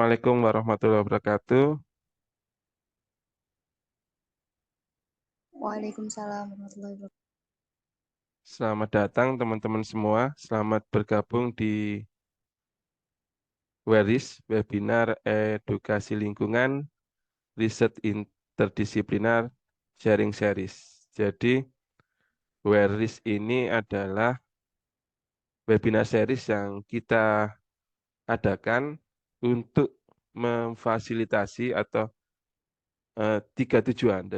Assalamualaikum warahmatullahi wabarakatuh. Waalaikumsalam warahmatullahi wabarakatuh. Selamat datang teman-teman semua. Selamat bergabung di WERIS, Webinar Edukasi Lingkungan, Riset Interdisiplinar, Sharing Series. Jadi, WERIS ini adalah webinar series yang kita adakan untuk memfasilitasi atau tiga tujuan.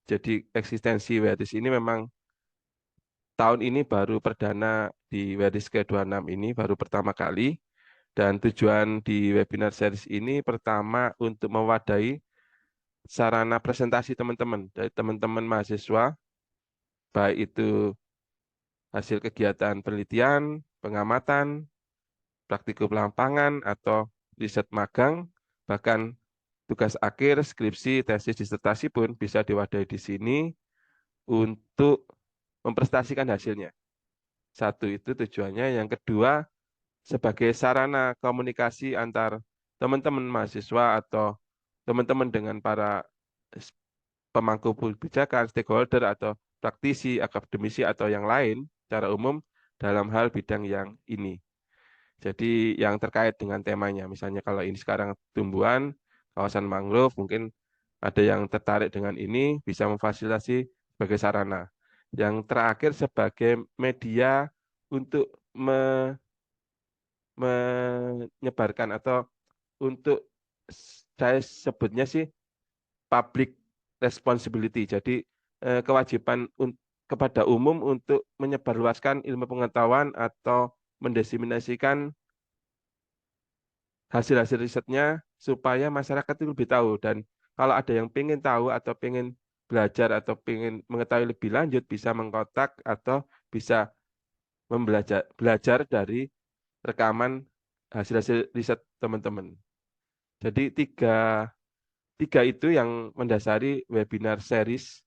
Jadi, eksistensi WERIS ini memang tahun ini baru perdana di WERIS ke-26 ini, baru pertama kali. Dan tujuan di webinar series ini pertama untuk mewadahi sarana presentasi teman-teman, dari teman-teman mahasiswa, baik itu hasil kegiatan penelitian, pengamatan, praktikum lapangan, atau riset magang, bahkan tugas akhir, skripsi, tesis, disertasi pun bisa diwadahi di sini untuk mempresentasikan hasilnya. Satu itu tujuannya. Yang kedua, sebagai sarana komunikasi antar teman-teman mahasiswa atau teman-teman dengan para pemangku kebijakan, stakeholder atau praktisi, akademisi atau yang lain secara umum dalam hal bidang yang ini. Jadi yang terkait dengan temanya, misalnya kalau ini sekarang tumbuhan, kawasan mangrove, mungkin ada yang tertarik dengan ini, bisa memfasilitasi sebagai sarana. Yang terakhir sebagai media untuk menyebarkan atau untuk saya sebutnya sih public responsibility. Jadi kewajiban kepada umum untuk menyebarluaskan ilmu pengetahuan atau mendiseminasikan hasil-hasil risetnya supaya masyarakat itu lebih tahu. Dan kalau ada yang pengen tahu atau pengen belajar atau pengen mengetahui lebih lanjut bisa mengkontak atau bisa belajar dari rekaman hasil-hasil riset teman-teman. Jadi tiga itu yang mendasari webinar series,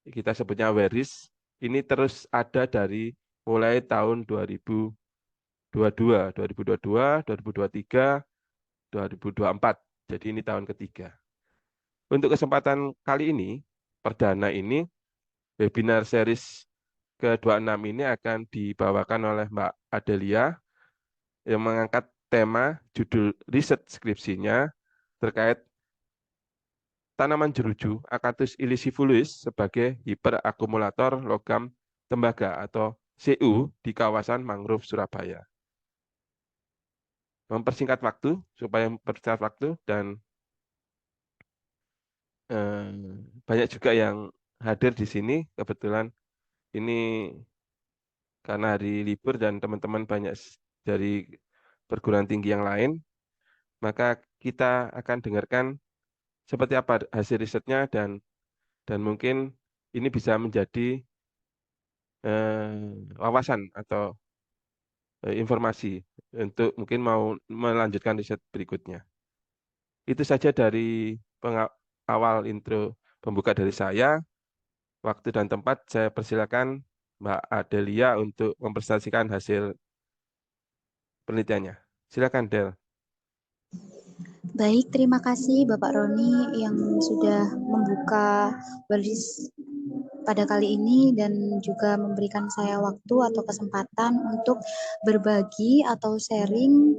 kita sebutnya WERIS, ini terus ada dari mulai tahun 2022, 2022, 2023, 2024. Jadi ini tahun ketiga. Untuk kesempatan kali ini, perdana ini, webinar series ke-26 ini akan dibawakan oleh Mbak Adelia yang mengangkat tema judul riset skripsinya terkait tanaman jeruju Acanthus illicifolius sebagai hiperakumulator logam tembaga atau CU di kawasan mangrove Surabaya. Mempersingkat waktu supaya mempersingkat waktu dan eh, banyak juga yang hadir di sini. Kebetulan ini karena hari libur dan teman-teman banyak dari perguruan tinggi yang lain, maka kita akan dengarkan seperti apa hasil risetnya dan mungkin ini bisa menjadi wawasan atau informasi untuk mungkin mau melanjutkan riset berikutnya. Itu saja dari awal intro pembuka dari saya. Waktu dan tempat saya persilakan Mbak Adelia untuk mempresentasikan hasil penelitiannya. Silakan, Del. Baik, terima kasih Bapak Roni yang sudah membuka baris pada kali ini dan juga memberikan saya waktu atau kesempatan untuk berbagi atau sharing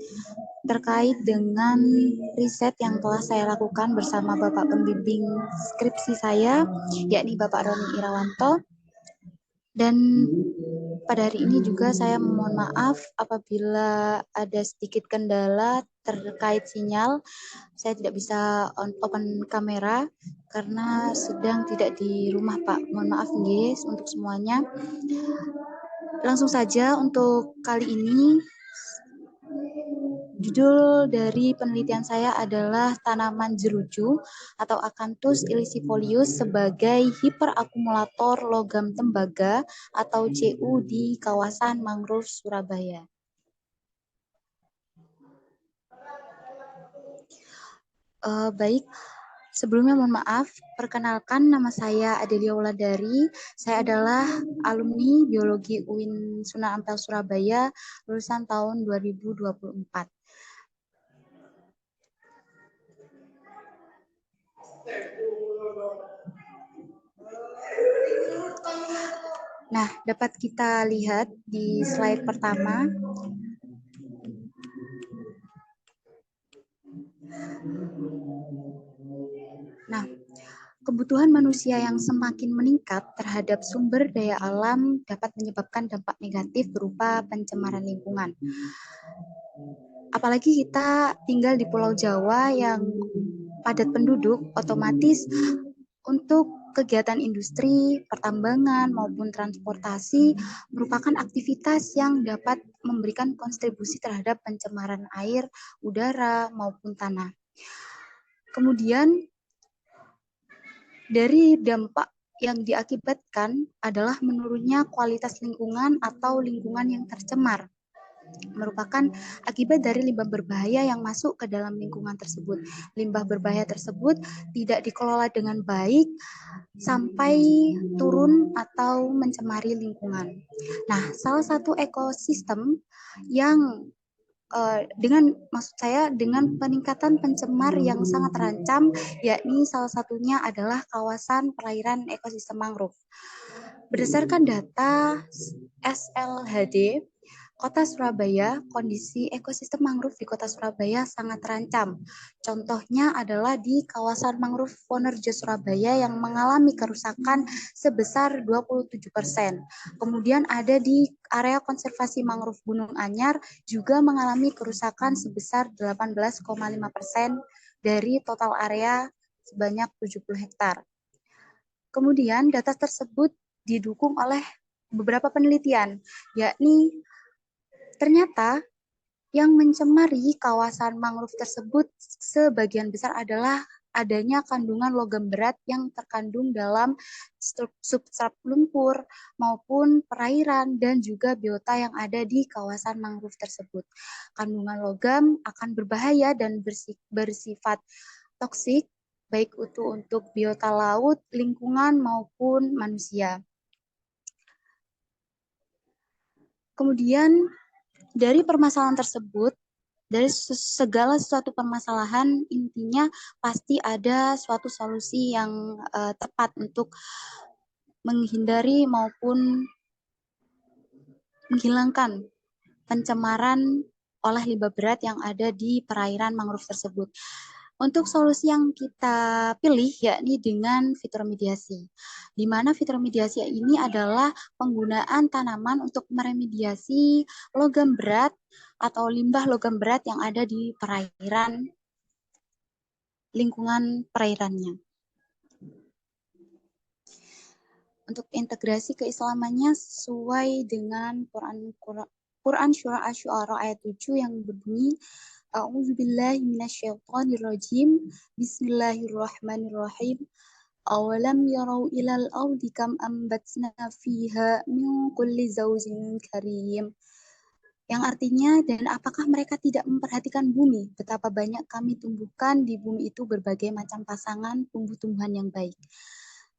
terkait dengan riset yang telah saya lakukan bersama Bapak pembimbing skripsi saya, yakni Bapak Roni Irawanto. Dan pada hari ini juga saya mohon maaf apabila ada sedikit kendala terkait sinyal. Saya tidak bisa open kamera karena sedang tidak di rumah, Pak. Mohon maaf guys untuk semuanya. Langsung saja untuk kali ini judul dari penelitian saya adalah tanaman jeruju atau Acanthus illicifolius sebagai hiperakumulator logam tembaga atau CU di kawasan mangrove Surabaya. Baik, sebelumnya mohon maaf, perkenalkan nama saya Adelia Wulandari. Saya adalah alumni Biologi UIN Sunan Ampel Surabaya lulusan tahun 2024. Nah, dapat kita lihat di slide pertama. Nah, kebutuhan manusia yang semakin meningkat terhadap sumber daya alam dapat menyebabkan dampak negatif berupa pencemaran lingkungan. Apalagi kita tinggal di Pulau Jawa yang padat penduduk, otomatis untuk kegiatan industri, pertambangan, maupun transportasi merupakan aktivitas yang dapat memberikan kontribusi terhadap pencemaran air, udara, maupun tanah. Kemudian, dari dampak yang diakibatkan adalah menurunnya kualitas lingkungan atau lingkungan yang tercemar, merupakan akibat dari limbah berbahaya yang masuk ke dalam lingkungan tersebut. Limbah berbahaya tersebut tidak dikelola dengan baik sampai turun atau mencemari lingkungan. Nah, salah satu ekosistem yang dengan peningkatan pencemar yang sangat terancam, yakni salah satunya adalah kawasan perairan ekosistem mangrove. Berdasarkan data SLHD, Kota Surabaya, kondisi ekosistem mangrove di Kota Surabaya sangat terancam. Contohnya adalah di kawasan mangrove Wonerjo Surabaya yang mengalami kerusakan sebesar 27%. Kemudian ada di area konservasi mangrove Gunung Anyar juga mengalami kerusakan sebesar 18,5% dari total area sebanyak 70 hektar. Kemudian data tersebut didukung oleh beberapa penelitian, yakni ternyata yang mencemari kawasan mangrove tersebut sebagian besar adalah adanya kandungan logam berat yang terkandung dalam substrat lumpur maupun perairan dan juga biota yang ada di kawasan mangrove tersebut. Kandungan logam akan berbahaya dan bersifat toksik baik itu untuk biota laut, lingkungan maupun manusia. Kemudian dari permasalahan tersebut, dari segala suatu permasalahan, intinya pasti ada suatu solusi yang tepat untuk menghindari maupun menghilangkan pencemaran oleh limbah berat yang ada di perairan mangrove tersebut. Untuk solusi yang kita pilih yakni dengan fitromediasi, di mana fitromediasi ini adalah penggunaan tanaman untuk meremediasi logam berat atau limbah logam berat yang ada di perairan, lingkungan perairannya. Untuk integrasi keislamannya sesuai dengan Quran Surah Asy-Syu'ara ayat 7 yang berbunyi A'udzubillahi minasyaitonirrajim. Bismillahirrahmanirrahim. Awalam yarau ilal ardi kam ambatna fiha min kulli zaujin karim. Yang artinya, dan apakah mereka tidak memperhatikan bumi, betapa banyak kami tumbuhkan di bumi itu berbagai macam pasangan tumbuh-tumbuhan yang baik.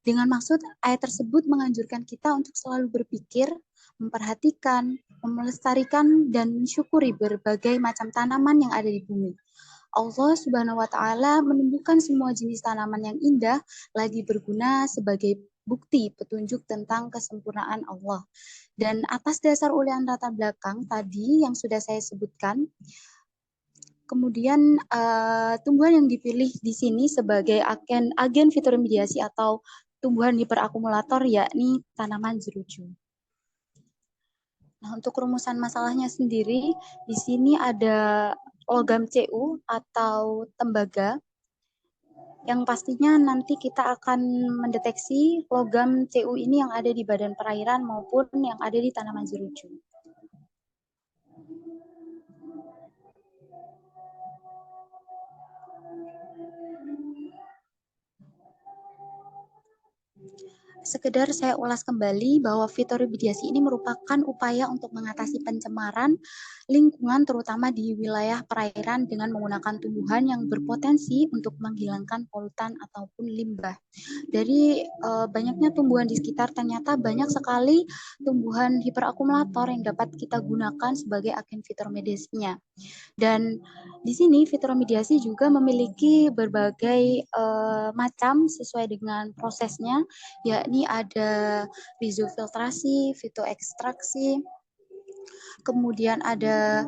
Dengan maksud, ayat tersebut menganjurkan kita untuk selalu berpikir, memperhatikan, melestarikan, dan mensyukuri berbagai macam tanaman yang ada di bumi. Allah Subhanahu wa Ta'ala menumbuhkan semua jenis tanaman yang indah lagi berguna sebagai bukti petunjuk tentang kesempurnaan Allah. Dan atas dasar ulian latar belakang tadi yang sudah saya sebutkan, kemudian tumbuhan yang dipilih di sini sebagai agen fitromediasi atau tumbuhan hiperakumulator yakni tanaman jeruju. Nah, untuk rumusan masalahnya sendiri, di sini ada logam Cu atau tembaga, yang pastinya nanti kita akan mendeteksi logam Cu ini yang ada di badan perairan maupun yang ada di tanaman jeruju. sekedar saya ulas kembali bahwa fitoremediasi ini merupakan upaya untuk mengatasi pencemaran lingkungan terutama di wilayah perairan dengan menggunakan tumbuhan yang berpotensi untuk menghilangkan polutan ataupun limbah. Dari banyaknya tumbuhan di sekitar ternyata banyak sekali tumbuhan hiperakumulator yang dapat kita gunakan sebagai agen fitoremediasinya. Dan di sini fitoremediasi juga memiliki berbagai macam sesuai dengan prosesnya, yakni ada rizofiltrasi, fitoekstraksi, kemudian ada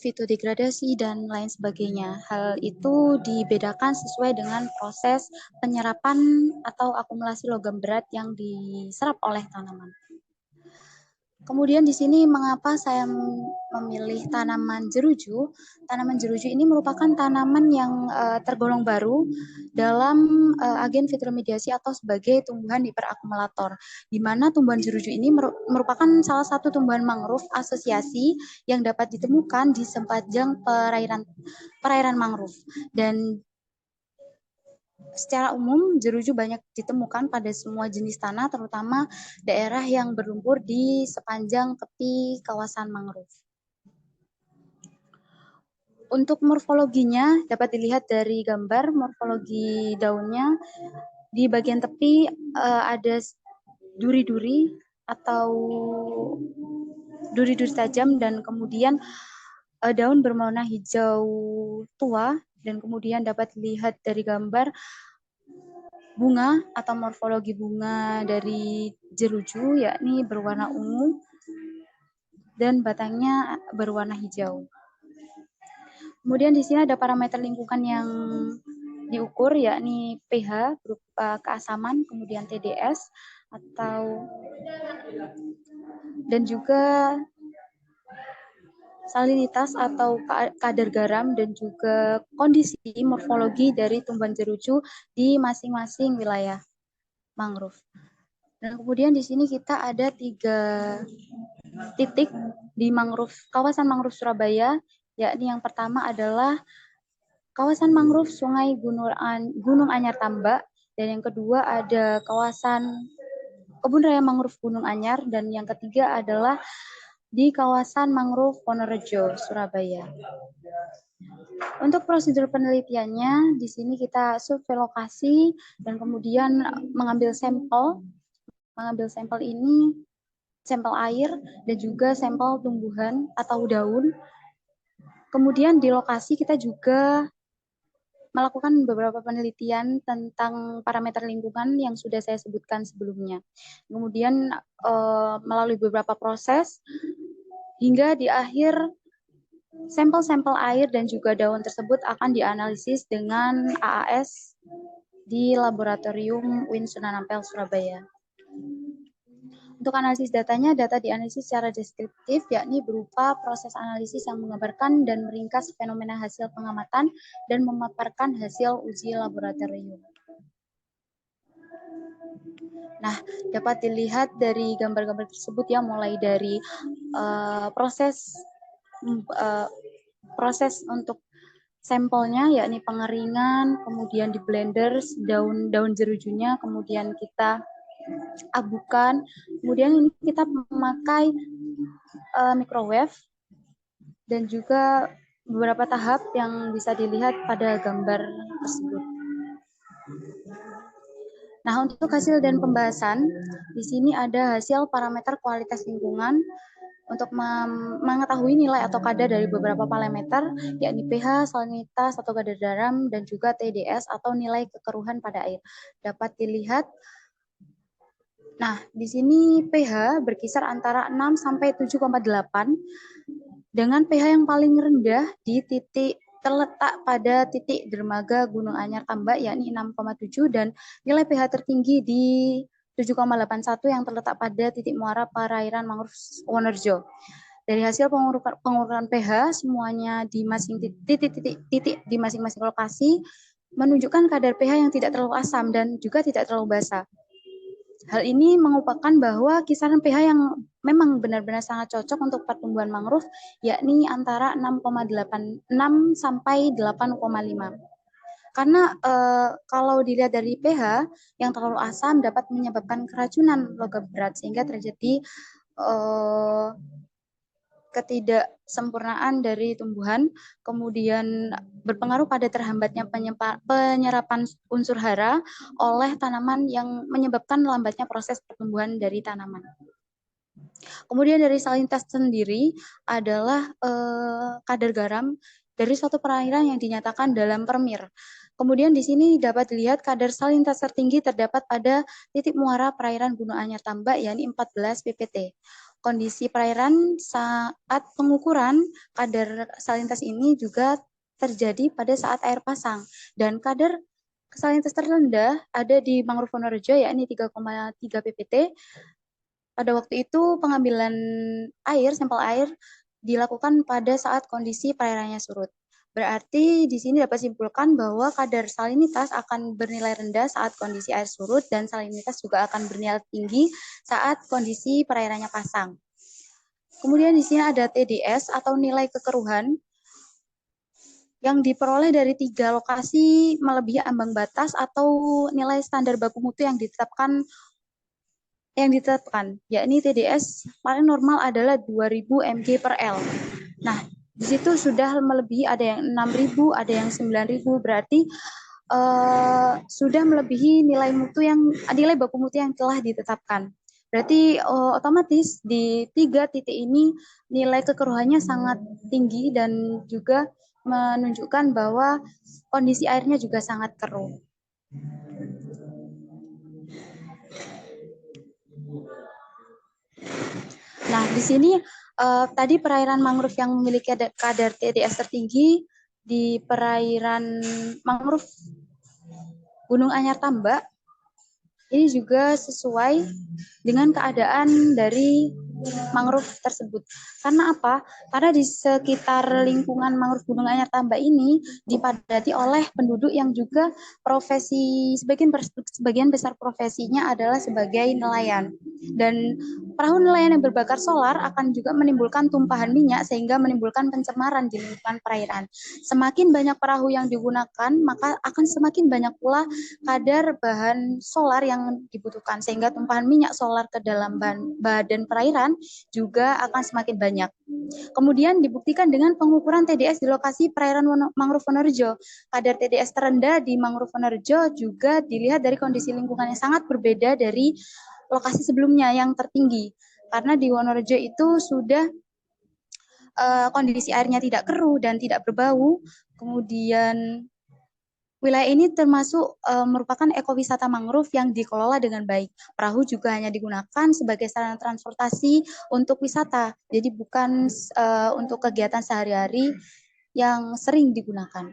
fitodegradasi dan lain sebagainya. Hal itu dibedakan sesuai dengan proses penyerapan atau akumulasi logam berat yang diserap oleh tanaman. Kemudian di sini mengapa saya memilih tanaman jeruju? Tanaman jeruju ini merupakan tanaman yang tergolong baru dalam agen fitoremediasi atau sebagai tumbuhan hiperakumulator, di mana tumbuhan jeruju ini merupakan salah satu tumbuhan mangrove asosiasi yang dapat ditemukan di sepanjang perairan mangrove. Dan secara umum, jeruju banyak ditemukan pada semua jenis tanah, terutama daerah yang berlumpur di sepanjang tepi kawasan mangrove. Untuk morfologinya dapat dilihat dari gambar morfologi daunnya. Di bagian tepi ada duri-duri atau duri-duri tajam, dan kemudian daun berwarna hijau tua, dan kemudian dapat dilihat dari gambar bunga atau morfologi bunga dari jeruju, yakni berwarna ungu dan batangnya berwarna hijau. Kemudian di sini ada parameter lingkungan yang diukur, yakni pH berupa keasaman, kemudian TDS dan juga salinitas atau kadar garam, dan juga kondisi morfologi dari tumbuhan jeruju di masing-masing wilayah mangrove. Dan kemudian di sini kita ada 3 titik di kawasan mangrove Surabaya, yakni yang pertama adalah kawasan mangrove Sungai Gunung Anyar Tambak, dan yang kedua ada kawasan Kebun Raya Mangrove Gunung Anyar, dan yang ketiga adalah di kawasan mangrove Wonorejo, Surabaya. Untuk prosedur penelitiannya, di sini kita survei lokasi dan kemudian mengambil sampel. Mengambil sampel ini, sampel air dan juga sampel tumbuhan atau daun. Kemudian di lokasi kita juga melakukan beberapa penelitian tentang parameter lingkungan yang sudah saya sebutkan sebelumnya. Kemudian melalui beberapa proses hingga di akhir sampel-sampel air dan juga daun tersebut akan dianalisis dengan AAS di laboratorium UIN Sunan Ampel Surabaya. Untuk analisis datanya, data dianalisis secara deskriptif, yakni berupa proses analisis yang menggambarkan dan meringkas fenomena hasil pengamatan dan memaparkan hasil uji laboratorium. Nah, dapat dilihat dari gambar-gambar tersebut ya, mulai dari proses untuk sampelnya, yakni pengeringan, kemudian di blender daun jerujunya, kemudian kita abukan, kemudian ini kita memakai microwave, dan juga beberapa tahap yang bisa dilihat pada gambar tersebut. Nah, untuk hasil dan pembahasan, di sini ada hasil parameter kualitas lingkungan untuk mengetahui nilai atau kadar dari beberapa parameter, yakni pH, salinitas atau kadar garam, dan juga TDS atau nilai kekeruhan pada air. Dapat dilihat, nah di sini pH berkisar antara 6 sampai 7,8 dengan pH yang paling rendah terletak pada titik dermaga Gunung Anyar Tambak, yakni 6,7, dan nilai pH tertinggi di 7,81 yang terletak pada titik muara perairan mangrove Wonorejo. Dari hasil pengukuran pH semuanya di titik di masing-masing lokasi menunjukkan kadar pH yang tidak terlalu asam dan juga tidak terlalu basa. Hal ini mengupakan bahwa kisaran pH yang memang benar-benar sangat cocok untuk pertumbuhan mangrove, yakni antara 6,86 sampai 8,5. Karena kalau dilihat dari pH yang terlalu asam dapat menyebabkan keracunan logam berat sehingga terjadi ketidaksempurnaan dari tumbuhan, kemudian berpengaruh pada terhambatnya penyerapan unsur hara oleh tanaman yang menyebabkan lambatnya proses pertumbuhan dari tanaman. Kemudian dari salinitas sendiri adalah kadar garam dari suatu perairan yang dinyatakan dalam permir. Kemudian di sini dapat dilihat kadar salinitas tertinggi terdapat pada titik muara perairan Gunung Anyar Tambak, yakni 14 ppt. Kondisi perairan saat pengukuran kadar salinitas ini juga terjadi pada saat air pasang, dan kadar salinitas terendah ada di Mangrove Wonorejo, yakni 3,3 ppt. Pada waktu itu pengambilan sampel air dilakukan pada saat kondisi perairannya surut. Berarti di sini dapat simpulkan bahwa kadar salinitas akan bernilai rendah saat kondisi air surut dan salinitas juga akan bernilai tinggi saat kondisi perairannya pasang. Kemudian di sini ada TDS atau nilai kekeruhan yang diperoleh dari 3 lokasi melebihi ambang batas atau nilai standar baku mutu yang ditetapkan, yakni TDS paling normal adalah 2000 mg per L. Nah, di situ sudah melebihi, ada yang 6000, ada yang 9000, berarti sudah melebihi nilai baku mutu yang telah ditetapkan. Berarti otomatis di 3 titik ini nilai kekeruhannya sangat tinggi dan juga menunjukkan bahwa kondisi airnya juga sangat keruh. Nah, di sini tadi perairan mangrove yang memiliki kadar TDS tertinggi di perairan mangrove Gunung Anyar Tambak ini juga sesuai dengan keadaan dari mangrove tersebut. Karena apa? Karena di sekitar lingkungan mangrove Gunung Anyar Tambak ini dipadati oleh penduduk yang juga sebagian besar profesinya adalah sebagai nelayan. Dan perahu nelayan yang berbakar solar akan juga menimbulkan tumpahan minyak sehingga menimbulkan pencemaran di lingkungan perairan. Semakin banyak perahu yang digunakan, maka akan semakin banyak pula kadar bahan solar yang dibutuhkan, sehingga tumpahan minyak solar ke dalam badan perairan juga akan semakin banyak. Kemudian dibuktikan dengan pengukuran TDS di lokasi perairan Mangrove Wonorejo. Kadar TDS terendah di Mangrove Wonorejo juga dilihat dari kondisi lingkungan yang sangat berbeda dari lokasi sebelumnya yang tertinggi. Karena di Wonorejo itu sudah kondisi airnya tidak keruh dan tidak berbau. Kemudian wilayah ini termasuk merupakan ekowisata mangrove yang dikelola dengan baik. Perahu juga hanya digunakan sebagai sarana transportasi untuk wisata, jadi bukan untuk kegiatan sehari-hari yang sering digunakan.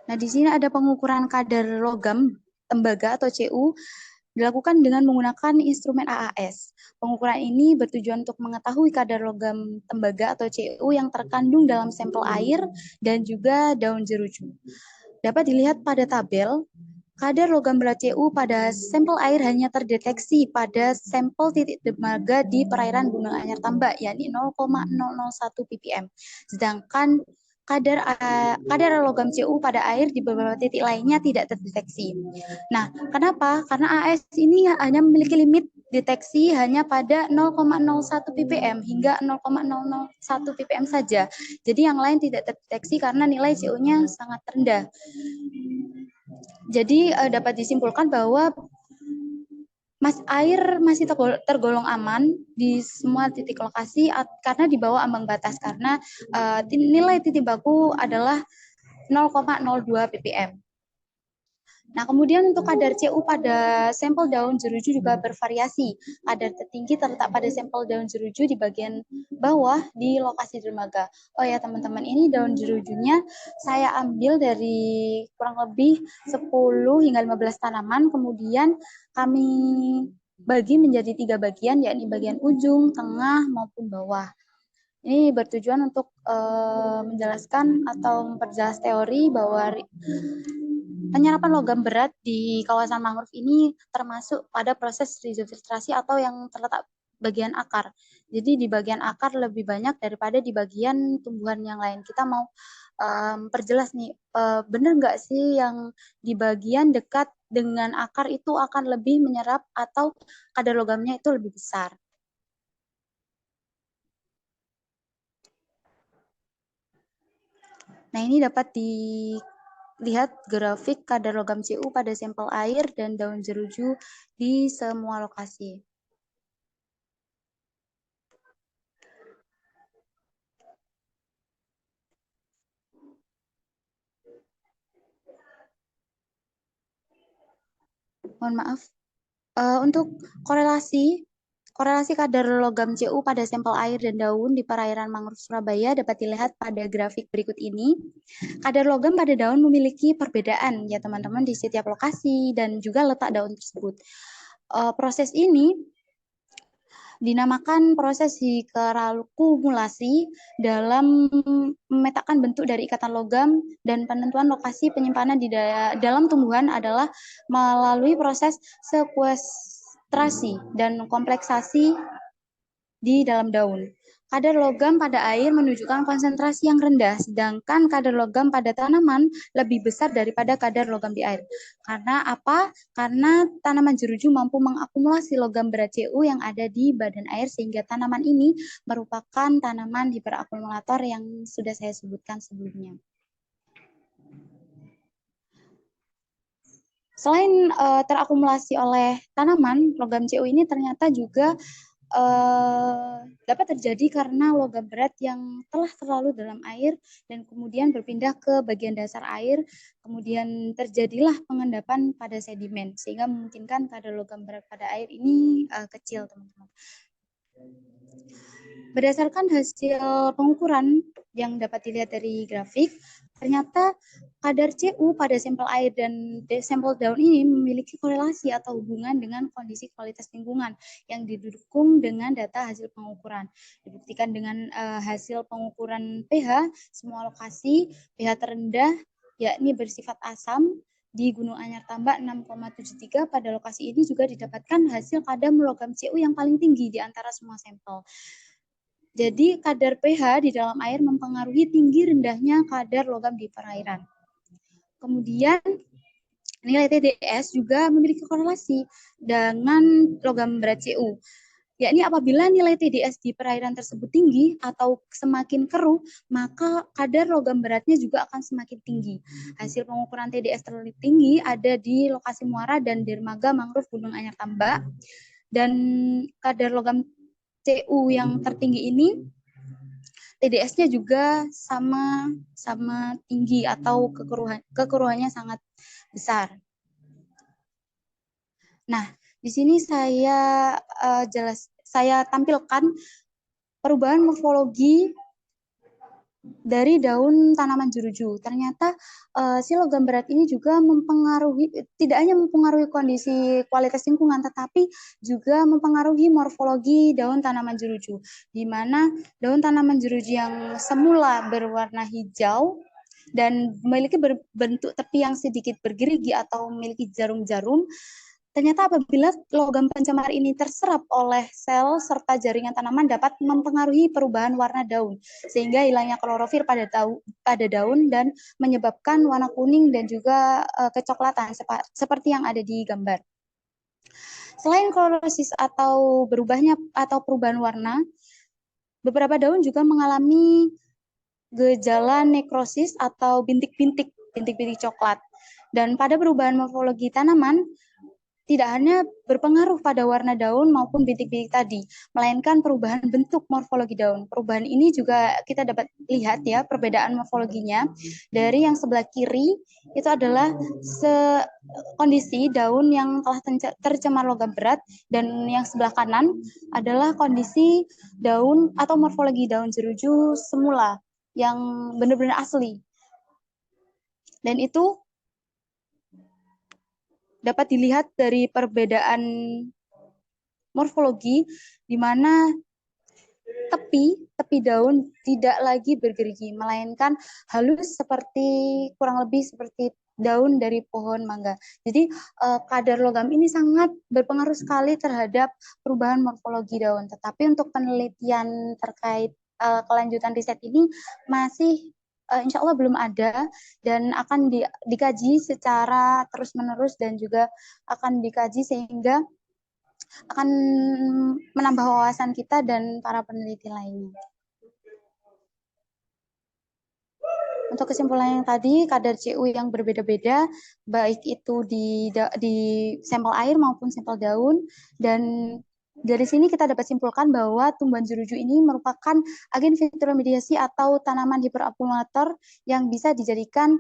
Nah, di sini ada pengukuran kadar logam tembaga atau Cu dilakukan dengan menggunakan instrumen AAS. Pengukuran ini bertujuan untuk mengetahui kadar logam tembaga atau Cu yang terkandung dalam sampel air dan juga daun jeruju. Dapat dilihat pada tabel, kadar logam berat Cu pada sampel air hanya terdeteksi pada sampel titik tembaga di perairan Gunung Anyar Tambak, yakni 0,001 ppm. Sedangkan kadar logam Cu pada air di beberapa titik lainnya tidak terdeteksi. Nah, kenapa? Karena AS ini hanya memiliki limit deteksi hanya pada 0,01 ppm hingga 0,001 ppm saja. Jadi yang lain tidak terdeteksi karena nilai Cu-nya sangat rendah. Jadi dapat disimpulkan bahwa air masih tergolong aman di semua titik lokasi karena di bawah ambang batas, karena nilai titik baku adalah 0,02 ppm. Nah, kemudian untuk kadar Cu pada sampel daun jeruju juga bervariasi. Kadar tertinggi terletak pada sampel daun jeruju di bagian bawah di lokasi dermaga. Oh ya teman-teman, ini daun jerujunya saya ambil dari kurang lebih 10 hingga 15 tanaman, kemudian kami bagi menjadi 3 bagian, yakni bagian ujung, tengah, maupun bawah. Ini bertujuan untuk menjelaskan atau memperjelas teori bahwa penyerapan logam berat di kawasan mangrove ini termasuk pada proses resofiltrasi atau yang terletak bagian akar. Jadi di bagian akar lebih banyak daripada di bagian tumbuhan yang lain. Kita mau perjelas nih, benar nggak sih yang di bagian dekat dengan akar itu akan lebih menyerap atau kadar logamnya itu lebih besar? Nah, ini dapat dilihat grafik kadar logam Cu pada sampel air dan daun jeruju di semua lokasi. Mohon maaf. Untuk korelasi kadar logam Cu pada sampel air dan daun di perairan mangrove Surabaya dapat dilihat pada grafik berikut ini. Kadar logam pada daun memiliki perbedaan ya teman-teman di setiap lokasi dan juga letak daun tersebut. Proses ini dinamakan proses hiperkumulasi dalam memetakan bentuk dari ikatan logam, dan penentuan lokasi penyimpanan di dalam tumbuhan adalah melalui proses sekuestrasi dan kompleksasi di dalam daun. Kadar logam pada air menunjukkan konsentrasi yang rendah, sedangkan kadar logam pada tanaman lebih besar daripada kadar logam di air. Karena apa? Karena tanaman jeruju mampu mengakumulasi logam berat Cu yang ada di badan air, sehingga tanaman ini merupakan tanaman hiperakumulator yang sudah saya sebutkan sebelumnya. Selain terakumulasi oleh tanaman, logam Cu ini ternyata juga dapat terjadi karena logam berat yang telah terlalu dalam air dan kemudian berpindah ke bagian dasar air, kemudian terjadilah pengendapan pada sedimen sehingga memungkinkan kadar logam berat pada air ini kecil, teman-teman. Berdasarkan hasil pengukuran yang dapat dilihat dari grafik, ternyata kadar Cu pada sampel air dan sampel daun ini memiliki korelasi atau hubungan dengan kondisi kualitas lingkungan yang didukung dengan data hasil pengukuran. Dibuktikan dengan hasil pengukuran pH, semua lokasi pH terendah yakni bersifat asam di Gunung Anyar Tambak 6,73. Pada lokasi ini juga didapatkan hasil kadar logam Cu yang paling tinggi di antara semua sampel. Jadi kadar pH di dalam air mempengaruhi tinggi rendahnya kadar logam di perairan. Kemudian nilai TDS juga memiliki korelasi dengan logam berat Cu. Yakni apabila nilai TDS di perairan tersebut tinggi atau semakin keruh, maka kadar logam beratnya juga akan semakin tinggi. Hasil pengukuran TDS terlalu tinggi ada di lokasi muara dan dermaga mangrove Gunung Anyar Tambak, dan kadar logam Cu yang tertinggi ini TDS-nya juga sama tinggi atau kekeruhannya sangat besar. Nah, di sini saya tampilkan perubahan morfologi dari daun tanaman jeruju. Ternyata si logam berat ini juga tidak hanya mempengaruhi kondisi kualitas lingkungan, tetapi juga mempengaruhi morfologi daun tanaman jeruju, di mana daun tanaman jeruju yang semula berwarna hijau dan memiliki bentuk tepi yang sedikit bergerigi atau memiliki jarum-jarum, ternyata apabila logam pencemar ini terserap oleh sel serta jaringan tanaman dapat mempengaruhi perubahan warna daun, sehingga hilangnya klorofil pada daun dan menyebabkan warna kuning dan juga kecoklatan seperti yang ada di gambar. Selain klorosis atau perubahan warna, beberapa daun juga mengalami gejala nekrosis atau bintik-bintik coklat. Dan pada perubahan morfologi tanaman, tidak hanya berpengaruh pada warna daun maupun bintik-bintik tadi, melainkan perubahan bentuk morfologi daun. Perubahan ini juga kita dapat lihat ya perbedaan morfologinya. Dari yang sebelah kiri itu adalah kondisi daun yang telah tercemar logam berat, dan yang sebelah kanan adalah kondisi daun atau morfologi daun jeruju semula yang benar-benar asli. Dan itu dapat dilihat dari perbedaan morfologi, di mana tepi daun tidak lagi bergerigi, melainkan halus kurang lebih seperti daun dari pohon mangga. Jadi kadar logam ini sangat berpengaruh sekali terhadap perubahan morfologi daun. Tetapi untuk penelitian terkait kelanjutan riset ini masih insya Allah belum ada dan akan dikaji secara terus-menerus dan juga akan dikaji sehingga akan menambah wawasan kita dan para peneliti lainnya. Untuk kesimpulan yang tadi, kadar CU yang berbeda-beda, baik itu di sampel air maupun sampel daun, dan dari sini kita dapat simpulkan bahwa tumbuhan jeruju ini merupakan agen fitromediasi atau tanaman hiperakumulator yang bisa dijadikan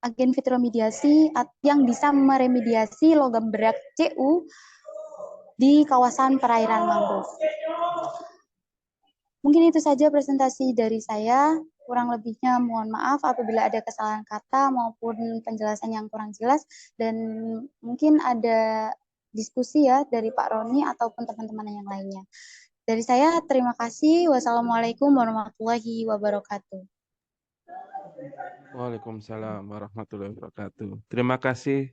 agen fitromediasi yang bisa meremediasi logam berat CU di kawasan perairan mangrove. Mungkin itu saja presentasi dari saya. Kurang lebihnya mohon maaf apabila ada kesalahan kata maupun penjelasan yang kurang jelas. Dan mungkin ada diskusi ya dari Pak Roni ataupun teman-teman yang lainnya. Dari saya, terima kasih. Wassalamualaikum warahmatullahi wabarakatuh. Waalaikumsalam warahmatullahi wabarakatuh. Terima kasih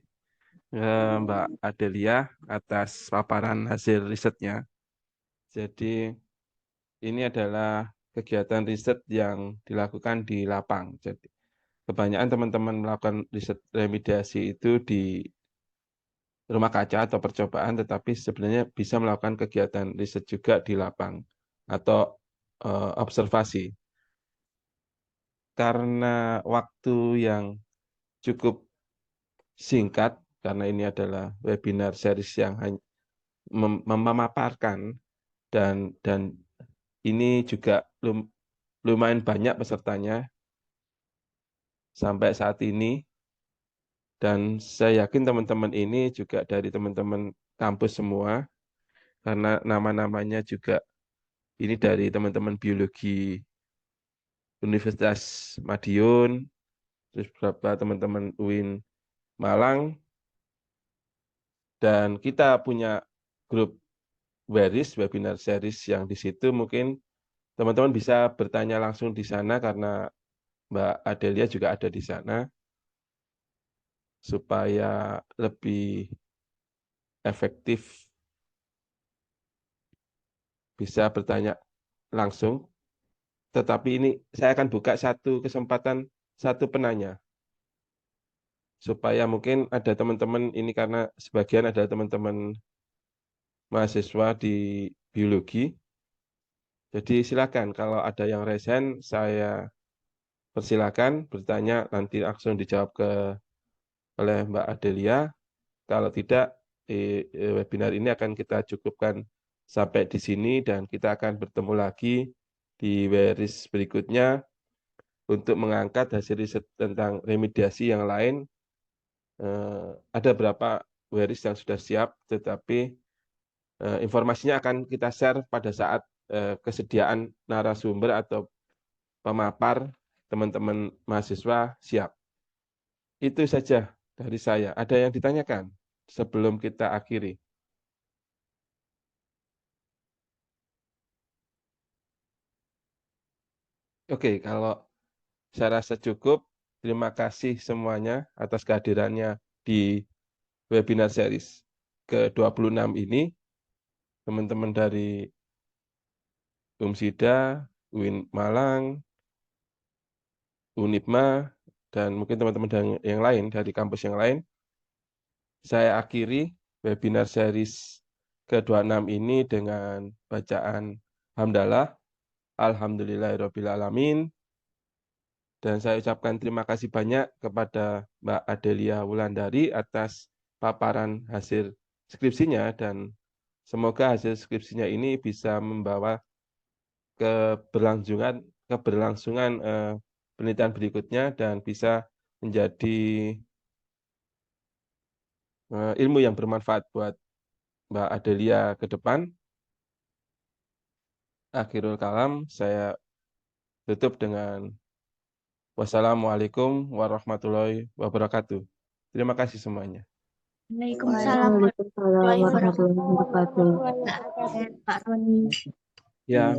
Mbak Adelia atas paparan hasil risetnya. Jadi ini adalah kegiatan riset yang dilakukan di lapang. Jadi kebanyakan teman-teman melakukan riset remediasi itu di rumah kaca atau percobaan, tetapi sebenarnya bisa melakukan kegiatan riset juga di lapang atau observasi. Karena waktu yang cukup singkat, karena ini adalah webinar series yang memaparkan dan ini juga lumayan banyak pesertanya sampai saat ini, dan saya yakin teman-teman ini juga dari teman-teman kampus semua, karena nama-namanya juga ini dari teman-teman biologi Universitas Madiun, terus beberapa teman-teman UIN Malang, dan kita punya grup Waris webinar series yang di situ mungkin teman-teman bisa bertanya langsung di sana karena Mbak Adelia juga ada di sana supaya lebih efektif bisa bertanya langsung. Tetapi ini saya akan buka satu kesempatan satu penanya supaya mungkin ada teman-teman ini karena sebagian ada teman-teman mahasiswa di biologi. Jadi silakan kalau ada yang resen saya persilakan bertanya nanti langsung dijawab oleh Mbak Adelia. Kalau tidak webinar ini akan kita cukupkan sampai di sini dan kita akan bertemu lagi di series berikutnya untuk mengangkat hasil riset tentang remediasi yang lain. Ada berapa series yang sudah siap, tetapi informasinya akan kita share pada saat kesediaan narasumber atau pemapar teman-teman mahasiswa siap. Itu saja dari saya. Ada yang ditanyakan sebelum kita akhiri? Oke, kalau saya rasa cukup. Terima kasih semuanya atas kehadirannya di webinar series ke-26 ini. Teman-teman dari UMSIDA, UIN Malang, UNIPMA, dan mungkin teman-teman yang lain dari kampus yang lain. Saya akhiri webinar series ke-26 ini dengan bacaan hamdalah. Alhamdulillahirrahmanirrahim. Dan saya ucapkan terima kasih banyak kepada Mbak Adelia Wulandari atas paparan hasil skripsinya dan semoga hasil skripsinya ini bisa membawa keberlangsungan penelitian berikutnya dan bisa menjadi ilmu yang bermanfaat buat Mbak Adelia ke depan. Akhirul kalam, saya tutup dengan wassalamualaikum warahmatullahi wabarakatuh. Terima kasih semuanya. Waalaikumsalam Waalaikumsalam warahmatullahi warahmatullahi wabarakatuh. wabarakatuh. Pak Roni. Ya.